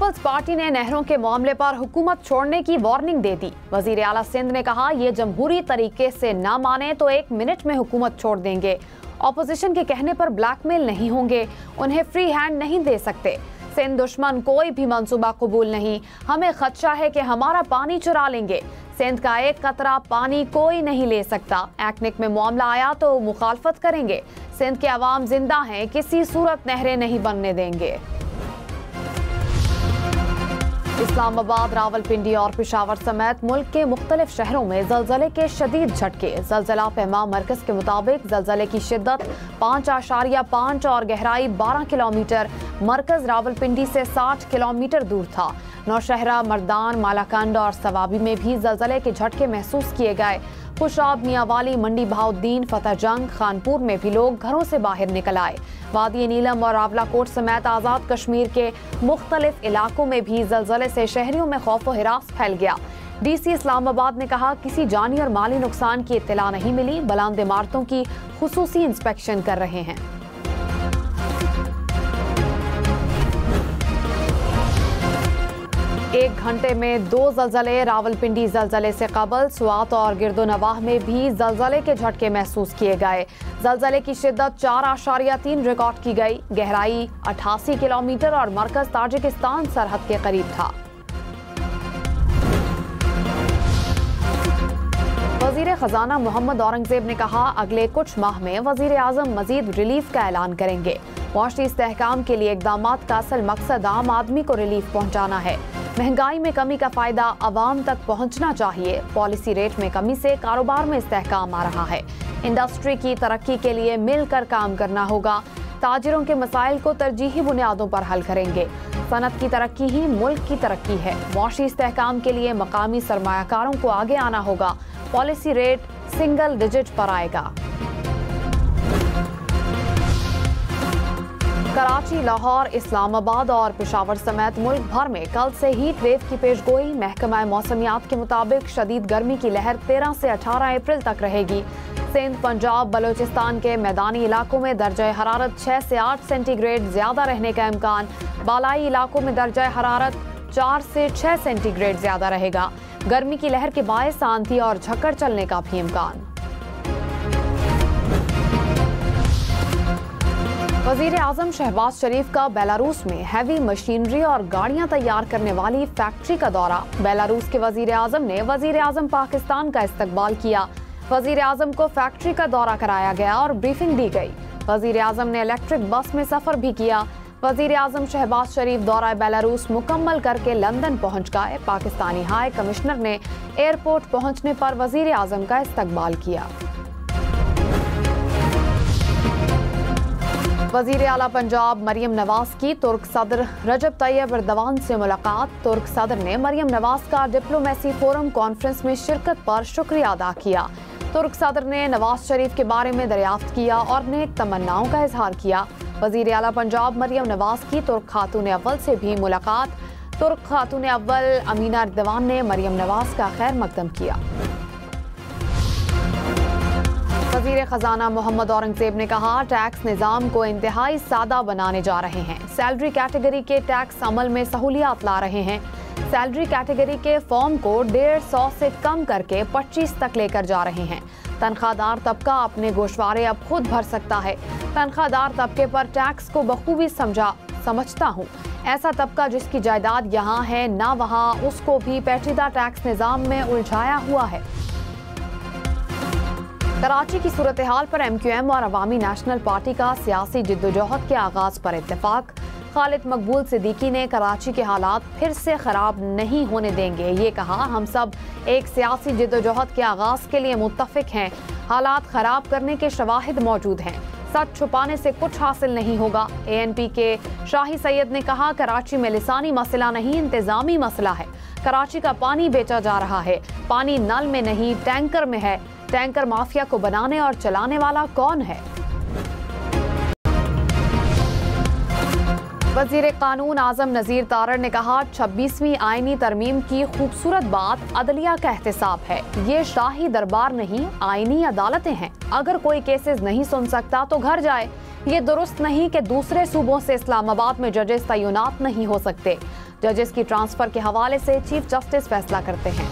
Peoples party ने नहरों के मामले पर हुकूमत छोड़ने की वार्निंग दे दी। वजीर आला सिंध ने कहा, ये जमहूरी तरीके से ना माने तो 1 मिनट में हुकूमत छोड़ देंगे। ऑपोजिशन के कहने पर ब्लैकमेल नहीं होंगे, उन्हें फ्री हैंड नहीं दे सकते। सिंध दुश्मन कोई भी मंसूबा कबूल नहीं, हमें खदशा है कि हमारा पानी चुरा लेंगे। सिंध का एक कतरा पानी कोई नहीं ले सकता। एक्निक में मामला आया तो मुखालफत करेंगे। सिंध के अवाम जिंदा हैं, किसी सूरत नहरें नहीं बनने देंगे। इस्लामाबाद, रावलपिंडी और पेशावर समेत मुल्क के मुख्तलिफ शहरों में जलजले के शदीद झटके। जलजला पैमा मरकज के मुताबिक जलजले की शिद्दत 5.5 और गहराई 12 किलोमीटर मरकज रावलपिंडी से 60 किलोमीटर दूर था। नौशहरा, मर्दान, मालाकंड और सवाबी में भी जलजले के झटके महसूस किए गए। खुशाब, मियांवाली, मंडी बहाउद्दीन, फतेहजंग, खानपुर में भी लोग घरों से बाहर निकल आए। वादी नीलम और रावलाकोट समेत आज़ाद कश्मीर के मुख्तलिफ इलाकों में भी जलजले से शहरियों में खौफ व हिरास फैल गया। DC इस्लामाबाद ने कहा, किसी जानी और माली नुकसान की इत्तला नहीं मिली। बुलंद इमारतों की खुसूसी इंस्पेक्शन कर रहे हैं। एक घंटे में 2 जलजले। रावलपिंडी जलजले से कबल स्वात और गिरदोनवाह में भी जलजले के झटके महसूस किए गए। जलजले की शिद्दत 4.3 रिकॉर्ड की गई। गहराई 88 किलोमीटर और मरकज ताजिकिस्तान सरहद के करीब था। वजीर खजाना मोहम्मद औरंगजेब ने कहा, अगले कुछ माह में वजीर आजम मजीद रिलीफ का ऐलान करेंगे। मुआशी इस्तेहकाम के लिए इक़दामात का असल मकसद आम आदमी को रिलीफ पहुँचाना है। महंगाई में कमी का फायदा आवाम तक पहुंचना चाहिए। पॉलिसी रेट में कमी से कारोबार में इस्तेहकाम आ रहा है। इंडस्ट्री की तरक्की के लिए मिलकर काम करना होगा। ताजिरों के मसाइल को तरजीही बुनियादों पर हल करेंगे। सनत की तरक्की ही मुल्क की तरक्की है। मुआशी इस्तेहकाम के लिए मकामी सरमायाकारों को आगे आना होगा। पॉलिसी रेट सिंगल डिजिट पर आएगा। कराची, लाहौर, इस्लामाबाद और पेशावर समेत मुल्क भर में कल से हीट वेव की पेशगोई। महकमा मौसमियात के मुताबिक शदीद गर्मी की लहर 13 से 18 अप्रैल तक रहेगी। सिंध, पंजाब, बलोचिस्तान के मैदानी इलाकों में दर्जा हरारत 6 से 8 सेंटीग्रेड ज्यादा रहने का इम्कान। बालाई इलाकों में दर्जा हरारत 4 से 6 सेंटीग्रेड ज्यादा रहेगा। गर्मी की लहर के बायस आंधी और झक्कड़ चलने का भी इम्कान। वजीर आजम शहबाज शरीफ का बेलारूस में हैवी मशीनरी और गाड़ियां तैयार करने वाली फैक्ट्री का दौरा। बेलारूस के वजीर आजम ने वजीर आजम पाकिस्तान का इस्तकबाल किया। वजीर आजम को फैक्ट्री का दौरा कराया गया और ब्रीफिंग दी गई। वजीर आजम ने इलेक्ट्रिक बस में सफर भी किया। वजीर आजम शहबाज शरीफ दौरा बेलारूस मुकम्मल करके लंदन पहुंच गए। पाकिस्तानी हाई कमिश्नर ने एयरपोर्ट पहुंचने पर वजीर आजम का इस्तकबाल किया। वजीर आला पंजाब मरियम नवाज की तुर्क सदर रजब तैयब एर्दोगान से मुलाकात। तुर्क सदर ने मरियम नवाज का डिप्लोमेसी फोरम कॉन्फ्रेंस में शिरकत पर शुक्रिया अदा किया। तुर्क सदर ने नवाज शरीफ के बारे में दरियाफ्त किया और नेक तमन्नाओं का इजहार किया। वजीर आला पंजाब मरियम नवाज की तुर्क खातून अव्वल से भी मुलाकात। तुर्क खातून अव्वल अमीना एर्दोगान ने मरियम नवाज का खैर मकदम किया। वजीर खजाना मोहम्मद औरंगजेब ने कहा, टैक्स निज़ाम को इंतहाई सादा बनाने जा रहे हैं। सैलरी कैटेगरी के टैक्स अमल में सहूलियात ला रहे हैं। सैलरी कैटेगरी के फॉर्म को 150 से कम करके 25 तक लेकर जा रहे हैं। तनख्वाहदार तबका अपने गोशवारे अब खुद भर सकता है। तनख्वाहदार तबके पर टैक्स को बखूबी समझता हूँ। ऐसा तबका जिसकी जायदाद यहाँ है ना वहाँ, उसको भी पेचीदा टैक्स निज़ाम में उलझाया हुआ है। कराची की सूरत हाल पर MQM और अवामी नेशनल पार्टी का सियासी जिद्दोजहद के आगाज पर इत्तेफाक। खालिद मकबूल सिद्दीकी ने कराची के हालात फिर से खराब नहीं होने देंगे। ये कहा, हम सब एक सियासी जिद्दोजहद के आगाज के लिए मुत्तफिक हैं। हालात खराब करने के शवाहिद मौजूद हैं। सच छुपाने से कुछ हासिल नहीं होगा। ANP के शाही सैयद ने कहा, कराची में लिसानी मसला नहीं, इंतजामी मसला है। कराची का पानी बेचा जा रहा है। पानी नल में नहीं, टैंकर में है। टैंकर माफिया को बनाने और चलाने वाला कौन है? वजीर कानून आजम नजीर तारड़ ने कहा, 26वीं आईनी तरमीम की खूबसूरत बात अदलिया का एहतसाब है। ये शाही दरबार नहीं, आईनी अदालतें हैं। अगर कोई केसेस नहीं सुन सकता तो घर जाए। ये दुरुस्त नहीं कि दूसरे सूबों से इस्लामाबाद में जजेस तैनात नहीं हो सकते। जजेस की ट्रांसफर के हवाले से चीफ जस्टिस फैसला करते हैं।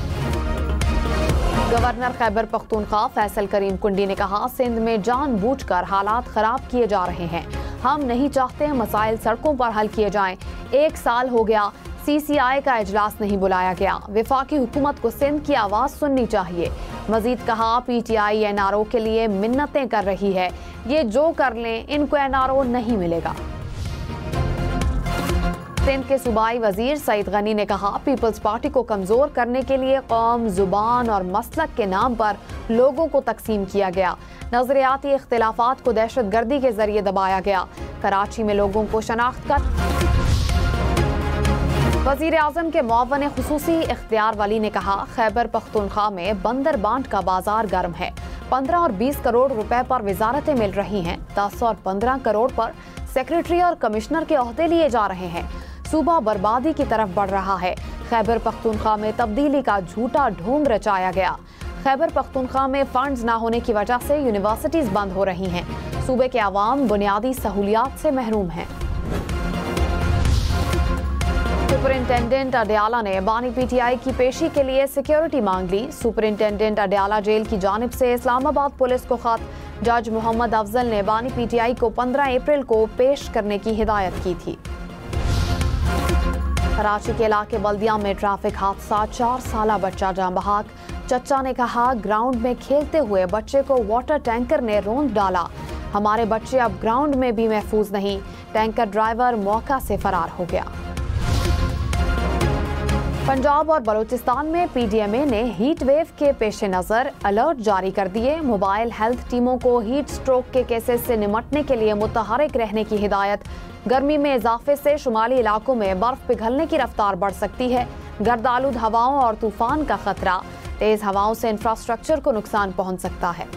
गवर्नर खैबर पख्तूनख्वा फैसल करीम कुंडी ने कहा, सिंध में जानबूझकर हालात खराब किए जा रहे हैं। हम नहीं चाहते मसाइल सड़कों पर हल किए जाएं। 1 साल हो गया CCI का इजलास नहीं बुलाया गया। विफाकी हुकूमत को सिंध की आवाज सुननी चाहिए। मजीद कहा, PTI NRO के लिए मिन्नतें कर रही है। ये जो कर लें इनको NRO नहीं मिलेगा। सिंध के सूबाई वजीर सईद गनी ने कहा, पीपल्स पार्टी को कमजोर करने के लिए कौम, जुबान और मसलक के नाम पर लोगों को तकसीम किया गया। नजरियाती इख्तिलाफात को दहशतगर्दी के जरिए दबाया गया। कराची में लोगों को शनाख्त कर वजीर आजम के मुआवन खुसूसी इख्तियार वली ने कहा, खैबर पख्तूनख्वा में बंदरबांट का बाजार गर्म है। 15 और 20 करोड़ रुपए पर वजारतें मिल रही हैं। 10 और 15 करोड़ पर सेक्रेटरी और कमिश्नर के ओहदे लिए जा रहे हैं। सूबा बर्बादी की तरफ बढ़ रहा है। खैबर पख्तूनख्वा में तब्दीली का झूठा ढोंग रचाया गया। खैबर पख्तूनख्वा में फंड्स ना होने की वजह से यूनिवर्सिटीज बंद हो रही हैं। सूबे के अवाम बुनियादी सहूलियात से महरूम हैं। सुपरिंटेंडेंट अडयाला ने बानी PTI की पेशी के लिए सिक्योरिटी मांग ली। सुपरिंटेंडेंट अडयाला जेल की जानिब से इस्लामाबाद पुलिस को खत। जज मोहम्मद अफजल ने बानी PTI को 15 अप्रैल को पेश करने की हिदायत की थी। कराची के इलाके बल्दिया में ट्रैफिक हादसा, 4 साला बच्चा जान बहक। चचा ने कहा, ग्राउंड में खेलते हुए बच्चे को वाटर टैंकर ने रौंद डाला। हमारे बच्चे अब ग्राउंड में भी महफूज नहीं। टैंकर ड्राइवर मौका से फरार हो गया। पंजाब और बलूचिस्तान में PDMA ने हीट वेव के पेश नज़र अलर्ट जारी कर दिए। मोबाइल हेल्थ टीमों को हीट स्ट्रोक के केसेस से निमटने के लिए मुतहरिक रहने की हिदायत। गर्मी में इजाफे से शुमाली इलाकों में बर्फ पिघलने की रफ्तार बढ़ सकती है। गर्दालूद हवाओं और तूफान का खतरा। तेज हवाओं से इंफ्रास्ट्रक्चर को नुकसान पहुंच सकता है।